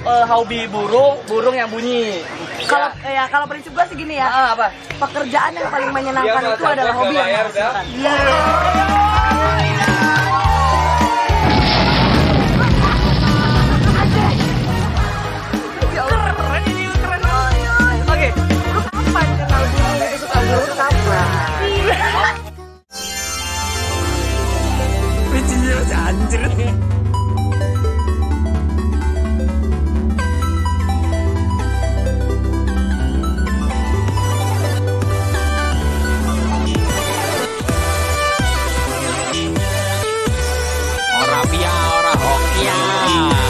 hobi burung yang bunyi. Kalau kalau prinsip gue sih gini ya. Apa? Pekerjaan yang paling menyenangkan itu adalah hobi yang menghasilkan. Keren ini, keren. Oke, lu kapan kenal burung itu suka burung kapan? Video anjir. Ora hokia.